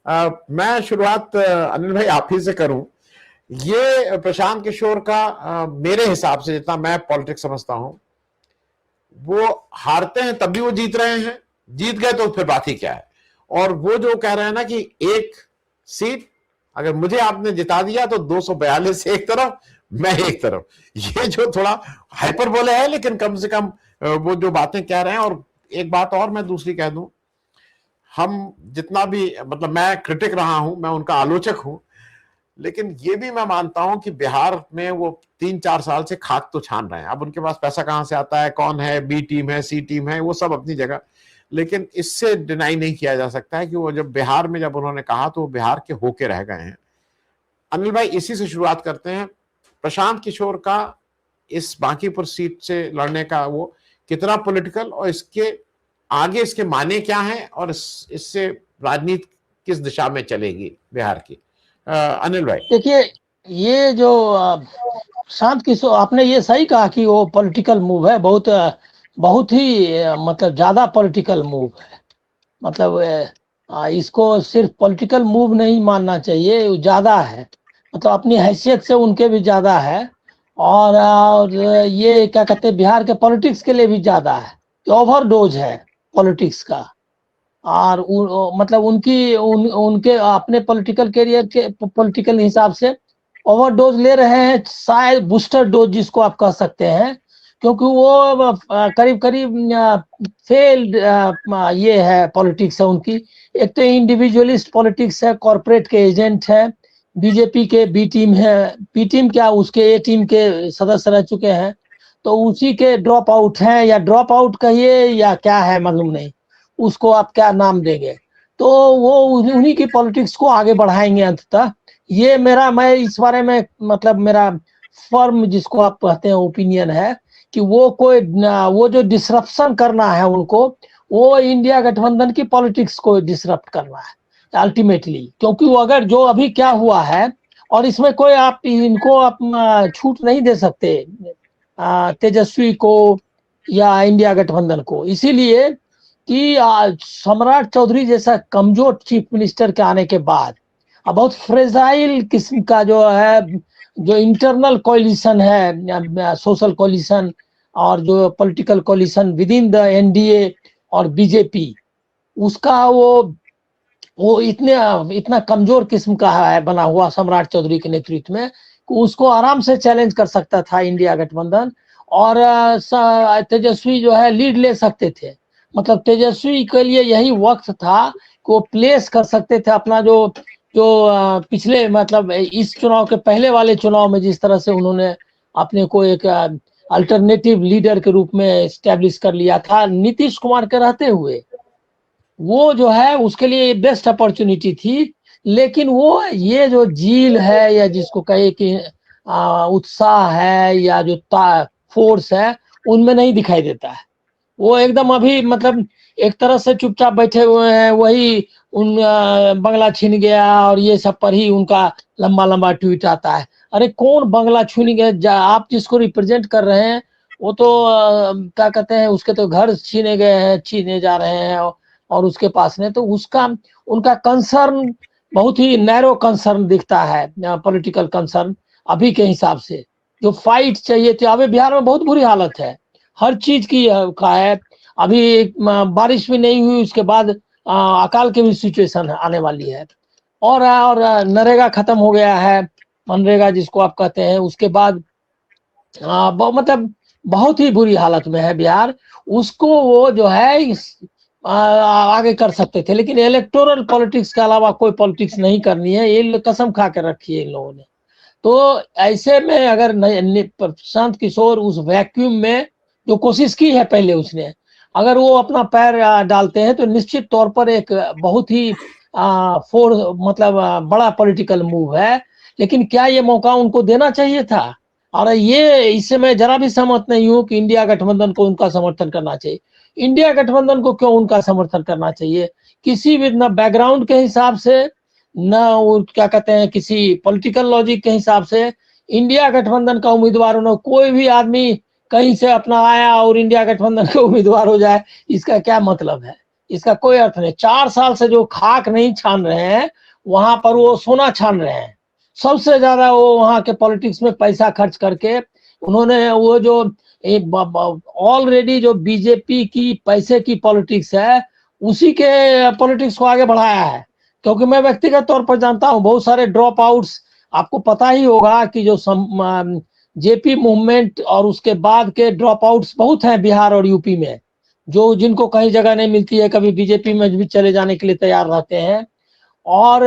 मैं शुरुआत अनिल भाई आप ही से करूं। ये प्रशांत किशोर का मेरे हिसाब से जितना मैं पॉलिटिक्स समझता हूं, वो हारते हैं तब भी वो जीत रहे हैं, जीत गए तो फिर बात ही क्या है। और वो जो कह रहे हैं ना कि एक सीट अगर मुझे आपने जिता दिया तो 242 एक तरफ, मैं एक तरफ, ये जो थोड़ा हाइपर बोले है, लेकिन कम से कम वो जो बातें कह रहे हैं। और एक बात और मैं दूसरी कह दूं, हम जितना भी मतलब मैं क्रिटिक रहा हूं, मैं उनका आलोचक हूं, लेकिन ये भी मैं मानता हूं कि बिहार में वो 3-4 साल से खाक तो छान रहे हैं। अब उनके पास पैसा कहां से आता है, कौन है, बी टीम है, सी टीम है, वो सब अपनी जगह, लेकिन इससे डिनाई नहीं किया जा सकता है कि वो जब बिहार में जब उन्होंने कहा तो वो बिहार के होके रह गए हैं। अनिल भाई इसी से शुरुआत करते हैं। प्रशांत किशोर का इस बांकीपुर सीट से लड़ने का वो कितना पॉलिटिकल, और इसके आगे इसके माने क्या हैं, और इससे राजनीति किस दिशा में चलेगी बिहार की। अनिल भाई। देखिए, ये जो शांत किशोर, आपने ये सही कहा कि वो पॉलिटिकल मूव है, बहुत ही मतलब ज्यादा पॉलिटिकल मूव है। मतलब इसको सिर्फ पॉलिटिकल मूव नहीं मानना चाहिए, ज्यादा है। मतलब अपनी हैसियत से उनके भी ज्यादा है। और ये क्या कहते हैं, बिहार के पॉलिटिक्स के लिए भी ज्यादा है। ओवरडोज है पॉलिटिक्स का। और मतलब उनके अपने पॉलिटिकल कैरियर के पॉलिटिकल हिसाब से ओवरडोज ले रहे हैं, शायद बूस्टर डोज जिसको आप कह सकते हैं। क्योंकि वो करीब करीब फेल्ड ये है पॉलिटिक्स है उनकी। एक तो इंडिविजुअलिस्ट पॉलिटिक्स है, कॉरपोरेट के एजेंट है। बीजेपी के बी टीम है, बी टीम क्या, उसके ए टीम के सदस्य रह चुके हैं। तो उसी के ड्रॉप आउट हैं, या ड्रॉप आउट कहिए या क्या है मालूम नहीं, उसको आप क्या नाम देंगे। तो वो उन्हीं की पॉलिटिक्स को आगे बढ़ाएंगे अंततः। ये मैं इस बारे में मतलब मेरा फर्म जिसको आप कहते हैं ओपिनियन है कि वो जो डिसरप्शन करना है उनको, वो इंडिया गठबंधन की पॉलिटिक्स को डिसरप्ट करना है अल्टीमेटली। क्योंकि वो अगर जो अभी क्या हुआ है, और इसमें कोई आप इनको आप छूट नहीं दे सकते तेजस्वी को या इंडिया गठबंधन को, इसीलिए कि सम्राट चौधरी जैसा कमजोर चीफ मिनिस्टर के आने के बाद अब बहुत फ्रेजाइल किस्म का जो है, जो इंटरनल कोलिशन है, सोशल कोलिशन, और जो political coalition within the NDA और बीजेपी, उसका वो इतना कमजोर किस्म का है बना हुआ सम्राट चौधरी के नेतृत्व में, कि उसको आराम से चैलेंज कर सकता था इंडिया गठबंधन। और तेजस्वी जो है लीड ले सकते थे। मतलब तेजस्वी के लिए यही वक्त था कि वो प्लेस कर सकते थे अपना जो जो पिछले मतलब इस चुनाव के पहले वाले चुनाव में जिस तरह से उन्होंने अपने को एक अल्टरनेटिव लीडर के रूप में एस्टेब्लिश कर लिया था नीतीश कुमार के रहते हुए, वो जो है उसके लिए बेस्ट अपॉर्चुनिटी थी। लेकिन वो ये जो जील है, या जिसको कहे कि उत्साह है, या जो फोर्स है, उनमें नहीं दिखाई देता है। वो एकदम अभी मतलब एक तरह से चुपचाप बैठे हुए हैं। वही उन बंगला छीन गया और ये सब पर ही उनका लंबा लंबा ट्वीट आता है। अरे कौन बंगला छीन गया? आप जिसको रिप्रेजेंट कर रहे हैं वो तो क्या कहते हैं, उसके तो घर छीने गए हैं, छीने जा रहे हैं। और उसके पास ने तो उसका उनका कंसर्न बहुत ही नैरो कंसर्न दिखता है, पॉलिटिकल कंसर्न। अभी के हिसाब से जो फाइट चाहिए थी, अभी बिहार में बहुत बुरी हालत है हर चीज की का है। अभी बारिश भी नहीं हुई, उसके बाद अकाल की भी सिचुएशन आने वाली है। और नरेगा खत्म हो गया है, मनरेगा जिसको आप कहते हैं। उसके बाद मतलब बहुत ही बुरी हालत में है बिहार। उसको वो जो है आगे कर सकते थे, लेकिन इलेक्टोरल पॉलिटिक्स के अलावा कोई पॉलिटिक्स नहीं करनी है, ये कसम खा के रखी है इन लोगों ने। तो ऐसे में अगर प्रशांत किशोर उस वैक्यूम में जो कोशिश की है पहले उसने, अगर वो अपना पैर डालते हैं तो निश्चित तौर पर एक बहुत ही मतलब बड़ा पॉलिटिकल मूव है। लेकिन क्या ये मौका उनको देना चाहिए था? और ये इससे मैं जरा भी सहमत नहीं हूं कि इंडिया गठबंधन को उनका समर्थन करना चाहिए। इंडिया गठबंधन को क्यों उनका समर्थन करना चाहिए? किसी भी न बैकग्राउंड के हिसाब से, न वो क्या कहते हैं किसी पॉलिटिकल लॉजिक के हिसाब से इंडिया गठबंधन का उम्मीदवार होना, कोई भी आदमी कहीं से अपना आया और इंडिया गठबंधन का उम्मीदवार हो जाए, इसका क्या मतलब है? इसका कोई अर्थ नहीं। 4 साल से जो खाक नहीं छान रहे हैं, वहां पर वो सोना छान रहे हैं। सबसे ज्यादा वो वहां के पॉलिटिक्स में पैसा खर्च करके उन्होंने वो जो ऑलरेडी जो बीजेपी की पैसे की पॉलिटिक्स है, उसी के पॉलिटिक्स को आगे बढ़ाया है। क्योंकि मैं व्यक्तिगत तौर पर जानता हूं बहुत सारे ड्रॉप आउट्स, आपको पता ही होगा कि जो जेपी मूवमेंट और उसके बाद के ड्रॉप आउट्स बहुत हैं बिहार और यूपी में, जो जिनको कहीं जगह नहीं मिलती है, कभी बीजेपी में भी चले जाने के लिए तैयार रहते हैं। और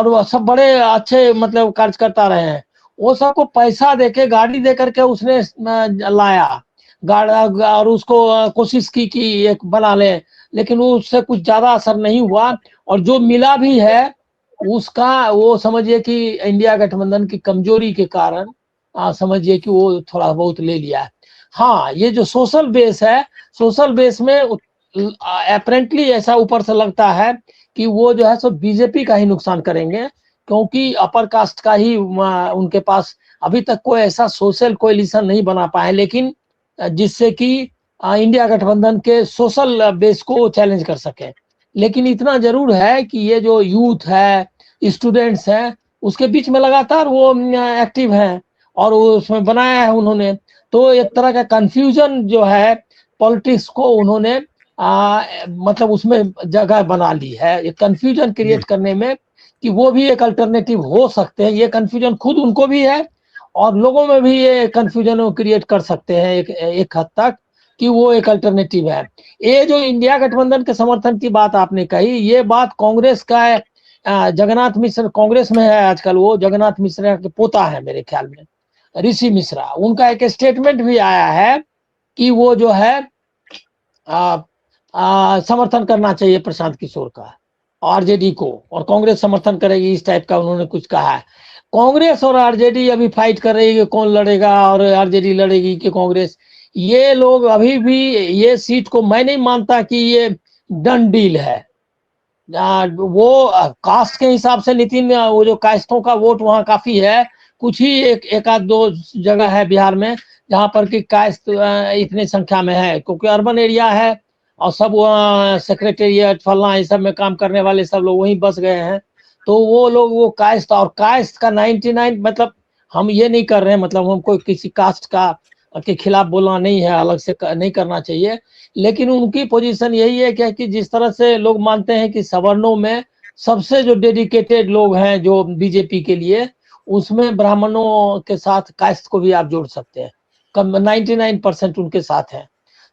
वो सब बड़े अच्छे मतलब कार्यकर्ता रहे हैं। वो सबको पैसा देके गाड़ी दे करके उसने लाया गाड़ी, और उसको कोशिश की कि एक बना ले, लेकिन उससे कुछ ज्यादा असर नहीं हुआ। और जो मिला भी है उसका वो समझिए कि इंडिया गठबंधन की कमजोरी के कारण समझिए कि वो थोड़ा बहुत ले लिया है। हाँ, ये जो सोशल बेस है, सोशल बेस में अपेरेंटली ऐसा ऊपर से लगता है कि वो जो है सो बीजेपी का ही नुकसान करेंगे, क्योंकि अपर कास्ट का ही उनके पास अभी तक कोई ऐसा सोशल कोएलिशन नहीं बना पाए, लेकिन जिससे कि इंडिया गठबंधन के सोशल बेस को चैलेंज कर सके। लेकिन इतना जरूर है कि ये जो यूथ है, स्टूडेंट्स हैं, उसके बीच में लगातार वो एक्टिव हैं और उसमें बनाया है उन्होंने। तो एक तरह का कंफ्यूजन जो है पॉलिटिक्स को उन्होंने मतलब उसमें जगह बना ली है, एक कंफ्यूजन क्रिएट करने में कि वो भी एक अल्टरनेटिव हो सकते हैं। ये कंफ्यूजन खुद उनको भी है और लोगों में भी ये कंफ्यूजन क्रिएट कर सकते हैं एक हद तक कि वो एक अल्टरनेटिव है। ये जो इंडिया गठबंधन के समर्थन की बात आपने कही, ये बात कांग्रेस का है। जगन्नाथ मिश्र कांग्रेस में है आजकल, वो जगन्नाथ मिश्रा के पोता है मेरे ख्याल में, ऋषि मिश्रा। उनका एक स्टेटमेंट भी आया है कि वो जो है समर्थन करना चाहिए प्रशांत किशोर का, आरजेडी को, और कांग्रेस समर्थन करेगी, इस टाइप का उन्होंने कुछ कहा है। कांग्रेस और आरजेडी अभी फाइट कर रही है कि कौन लड़ेगा, और आरजेडी लड़ेगी कि कांग्रेस। ये लोग अभी भी ये सीट को मैं नहीं मानता कि ये डन डील है। वो कास्ट के हिसाब से नितिन, वो जो कास्टों का वोट वहाँ काफी है। कुछ ही एक आध दो जगह है बिहार में जहाँ पर कि कास्ट इतनी संख्या में है, क्योंकि अर्बन एरिया है और सब सेक्रेटेरिएट फलना ये सब में काम करने वाले सब लोग वहीं बस गए हैं। तो वो लोग वो कास्ट, और कास्ट का 99 मतलब हम ये नहीं कर रहे हैं, मतलब हमको किसी कास्ट का के खिलाफ बोलना नहीं है, अलग से नहीं करना चाहिए। लेकिन उनकी पोजीशन यही है क्या कि जिस तरह से लोग मानते हैं कि सवर्णों में सबसे जो डेडिकेटेड लोग हैं जो बीजेपी के लिए, उसमें ब्राह्मणों के साथ कास्ट को भी आप जोड़ सकते हैं। कम 99% उनके साथ हैं।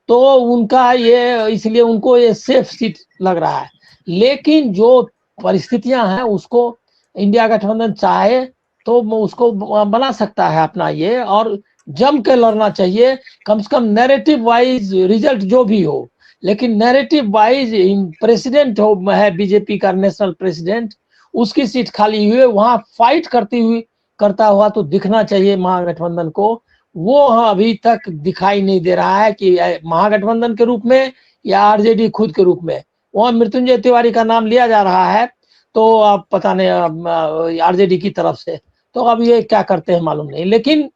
तो उनका ये, इसलिए उनको ये सेफ सीट लग रहा है। लेकिन जो परिस्थितियां हैं उसको इंडिया गठबंधन चाहे तो उसको बना सकता है अपना ये, और जम के लड़ना चाहिए। कम से कम नैरेटिव वाइज रिजल्ट जो भी हो, लेकिन नैरेटिव वाइज प्रेसिडेंट हो है बीजेपी का नेशनल प्रेसिडेंट, उसकी सीट खाली हुई है, वहां फाइट करता हुआ तो दिखना चाहिए महागठबंधन को। वो अभी तक दिखाई नहीं दे रहा है कि महागठबंधन के रूप में या आरजेडी खुद के रूप में। वहां मृत्युंजय तिवारी का नाम लिया जा रहा है, तो अब पता नहीं आरजेडी की तरफ से, तो अब ये क्या करते हैं मालूम नहीं। लेकिन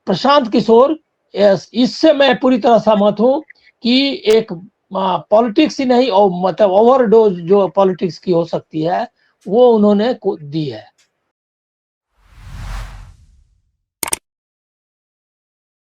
प्रशांत किशोर, इससे मैं पूरी तरह सहमत हूं कि एक पॉलिटिक्स ही नहीं और मतलब ओवरडोज जो पॉलिटिक्स की हो सकती है वो उन्होंने दी है।